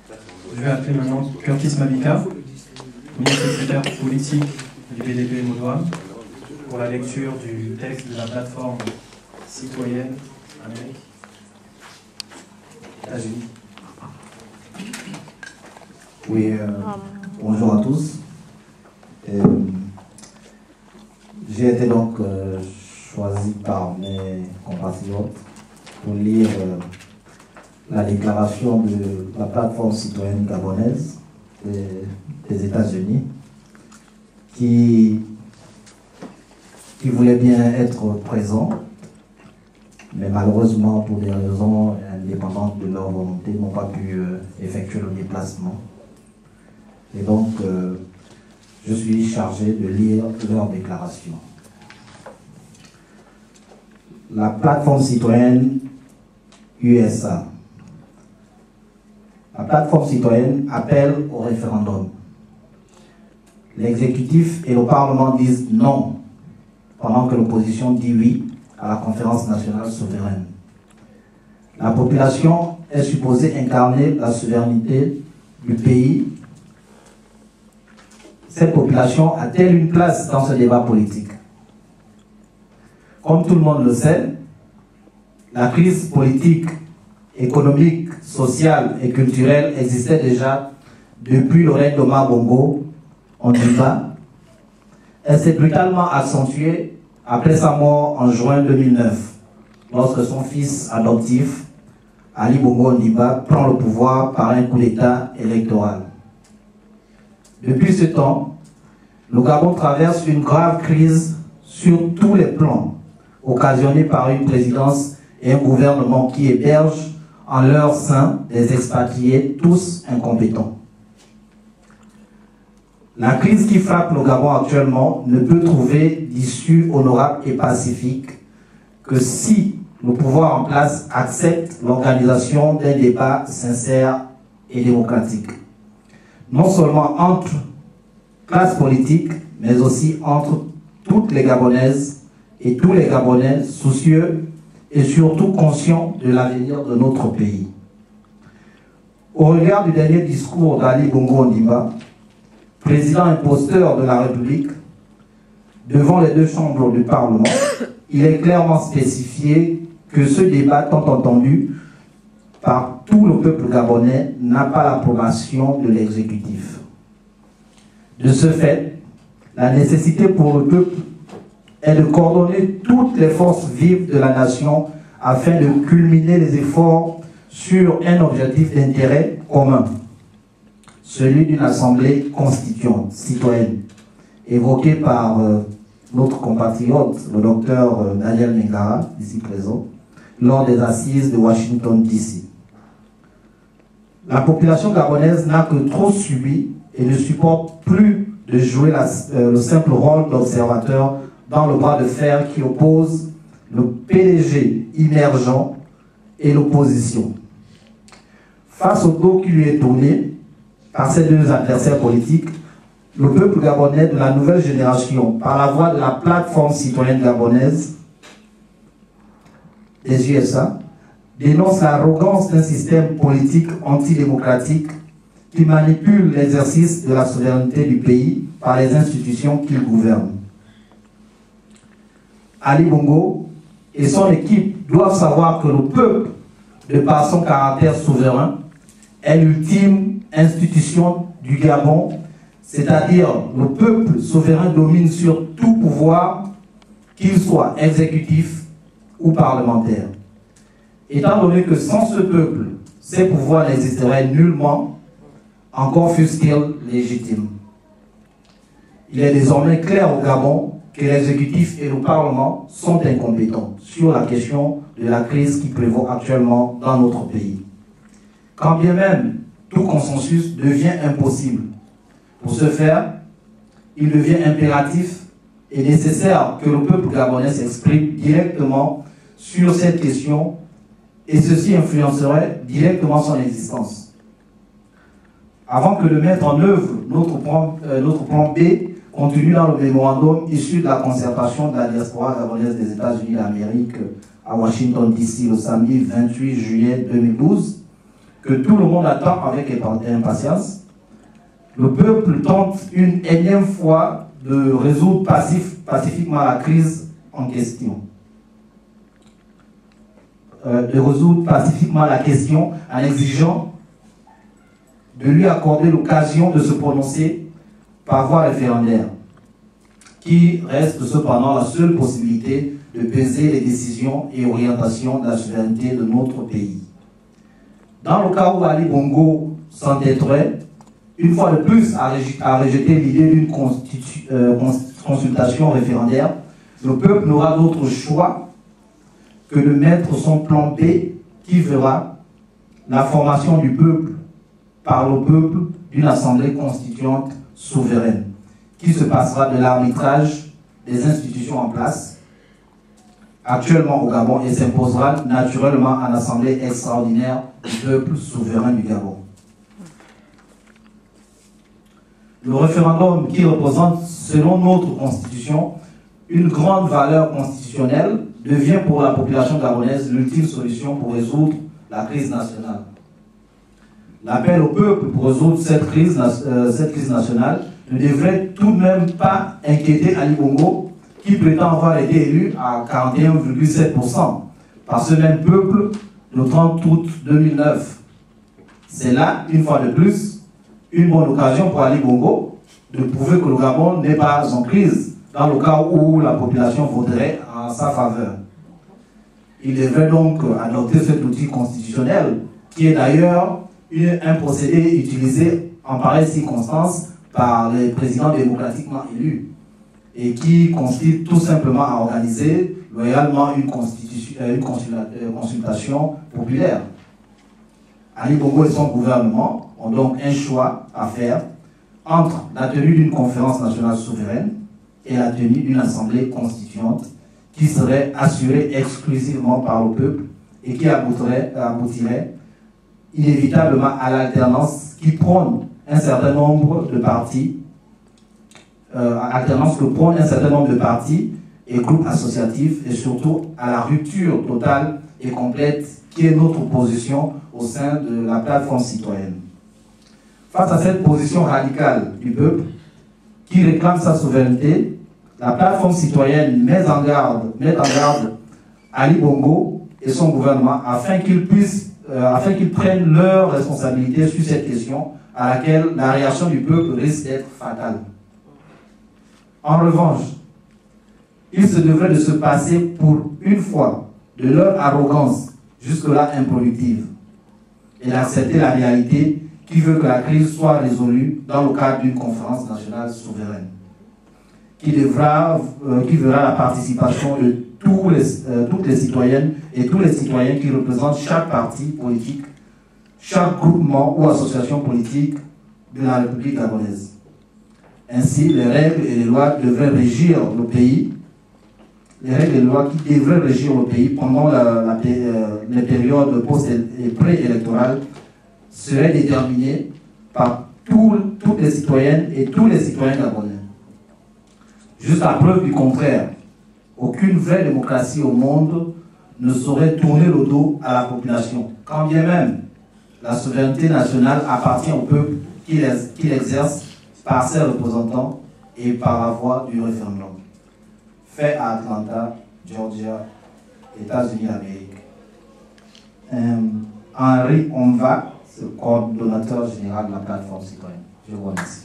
Je vais appeler maintenant Curtis Mabika, ministre secrétaire politique du PDP Modoam, pour la lecture du texte de la plateforme citoyenne Amérique États-Unis. Oui, bonjour à tous. J'ai été donc choisi par mes compatriotes pour lire la déclaration de la plateforme citoyenne gabonaise des États-Unis qui voulait bien être présent, mais malheureusement pour des raisons indépendantes de leur volonté n'ont pas pu effectuer le déplacement. Et donc je suis chargé de lire leur déclaration. La plateforme citoyenne USA. La plateforme citoyenne appelle au référendum. L'exécutif et le Parlement disent non, pendant que l'opposition dit oui à la conférence nationale souveraine. La population est supposée incarner la souveraineté du pays. Cette population a-t-elle une place dans ce débat politique? Comme tout le monde le sait, la crise politique, économique, sociale et culturelle existait déjà depuis le règne d'Omar Bongo en Ondimba. Elle s'est brutalement accentuée après sa mort en juin 2009, lorsque son fils adoptif, Ali Bongo Ondimba, prend le pouvoir par un coup d'État électoral. Depuis ce temps, le Gabon traverse une grave crise sur tous les plans, occasionnée par une présidence et un gouvernement qui hébergent en leur sein des expatriés, tous incompétents. La crise qui frappe le Gabon actuellement ne peut trouver d'issue honorable et pacifique que si le pouvoir en place accepte l'organisation d'un débat sincère et démocratique. Non seulement entre classes politiques, mais aussi entre toutes les Gabonaises et tous les Gabonais soucieux et surtout conscients de l'avenir de notre pays. Au regard du dernier discours d'Ali Bongo Ondimba, président imposteur de la République, devant les deux chambres du Parlement, il est clairement spécifié que ce débat, tant entendu par tout le peuple gabonais, n'a pas l'approbation de l'exécutif. De ce fait, la nécessité pour le peuple est de coordonner toutes les forces vives de la nation afin de culminer les efforts sur un objectif d'intérêt commun, celui d'une assemblée constituante, citoyenne, évoquée par notre compatriote, le docteur Daniel Mengara, ici présent, lors des assises de Washington DC. La population gabonaise n'a que trop subi et ne supporte plus de jouer le simple rôle d'observateur dans le bras de fer qui oppose le PDG émergent et l'opposition. Face au dos qui lui est tourné par ces deux adversaires politiques, le peuple gabonais de la nouvelle génération, par la voix de la plateforme citoyenne gabonaise des USA, dénonce l'arrogance d'un système politique antidémocratique qui manipule l'exercice de la souveraineté du pays par les institutions qu'il gouverne. Ali Bongo et son équipe doivent savoir que le peuple, de par son caractère souverain, est l'ultime institution du Gabon, c'est-à-dire le peuple souverain domine sur tout pouvoir, qu'il soit exécutif ou parlementaire. Étant donné que sans ce peuple, ces pouvoirs n'existeraient nullement, encore fussent-ils légitimes. Il est désormais clair au Gabon que l'exécutif et le Parlement sont incompétents sur la question de la crise qui prévaut actuellement dans notre pays. Quand bien même tout consensus devient impossible. Pour ce faire, il devient impératif et nécessaire que le peuple gabonais s'exprime directement sur cette question et ceci influencerait directement son existence. Avant que de mettre en œuvre notre plan B contenu dans le mémorandum issu de la concertation de la diaspora gabonaise des États-Unis d'Amérique à Washington DC le samedi 28 juillet 2012, que tout le monde attend avec impatience. Le peuple tente une énième fois de résoudre pacifiquement la crise en question. De résoudre pacifiquement la question en exigeant de lui accorder l'occasion de se prononcer par voie référendaire, qui reste cependant la seule possibilité de peser les décisions et orientations de la souveraineté de notre pays. Dans le cas où Ali Bongo s'entêterait, une fois de plus, à rejeter l'idée d'une consultation référendaire, le peuple n'aura d'autre choix que de mettre son plan B qui verra la formation du peuple par le peuple d'une assemblée constituante souveraine, qui se passera de l'arbitrage des institutions en place actuellement au Gabon et s'imposera naturellement à l'assemblée extraordinaire du peuple souverain du Gabon. Le référendum qui représente, selon notre constitution, une grande valeur constitutionnelle, devient pour la population gabonaise l'ultime solution pour résoudre la crise nationale. L'appel au peuple pour résoudre cette crise nationale ne devrait tout de même pas inquiéter Ali Bongo, qui prétend avoir été élu à 41,7% par ce même peuple le 30 août 2009. C'est là, une fois de plus, une bonne occasion pour Ali Bongo de prouver que le Gabon n'est pas en crise dans le cas où la population voterait en sa faveur. Il devrait donc adopter cet outil constitutionnel qui est d'ailleurs un procédé utilisé en pareille circonstance par les présidents démocratiquement élus et qui consiste tout simplement à organiser loyalement une consultation populaire. Ali Bongo et son gouvernement ont donc un choix à faire entre la tenue d'une conférence nationale souveraine et la tenue d'une assemblée constituante qui serait assurée exclusivement par le peuple et qui aboutirait inévitablement à l'alternance qui prône un certain nombre de partis, et groupes associatifs, et surtout à la rupture totale et complète qui est notre position au sein de la plateforme citoyenne. Face à cette position radicale du peuple qui réclame sa souveraineté, la plateforme citoyenne met en garde Ali Bongo et son gouvernement afin qu'ils prennent leurs responsabilités sur cette question à laquelle la réaction du peuple risque d'être fatale. En revanche, il se devrait de se passer pour une fois de leur arrogance jusque-là improductive et d'accepter la réalité qui veut que la crise soit résolue dans le cadre d'une conférence nationale souveraine qui verra la participation de toutes les citoyennes et tous les citoyens qui représentent chaque parti politique, chaque groupement ou association politique de la République gabonaise. Ainsi, les règles et les lois devraient régir le pays, pendant les périodes post- et pré-électorales seraient déterminées par toutes les citoyennes et tous les citoyens gabonais. Jusqu'à preuve du contraire, aucune vraie démocratie au monde ne saurait tourner le dos à la population, quand bien même la souveraineté nationale appartient au peuple qui l'exerce par ses représentants et par la voie du référendum. Fait à Atlanta, Georgia, États-Unis d'Amérique. Henri Onva, c'est le coordonnateur général de la plateforme citoyenne. Je vous remercie.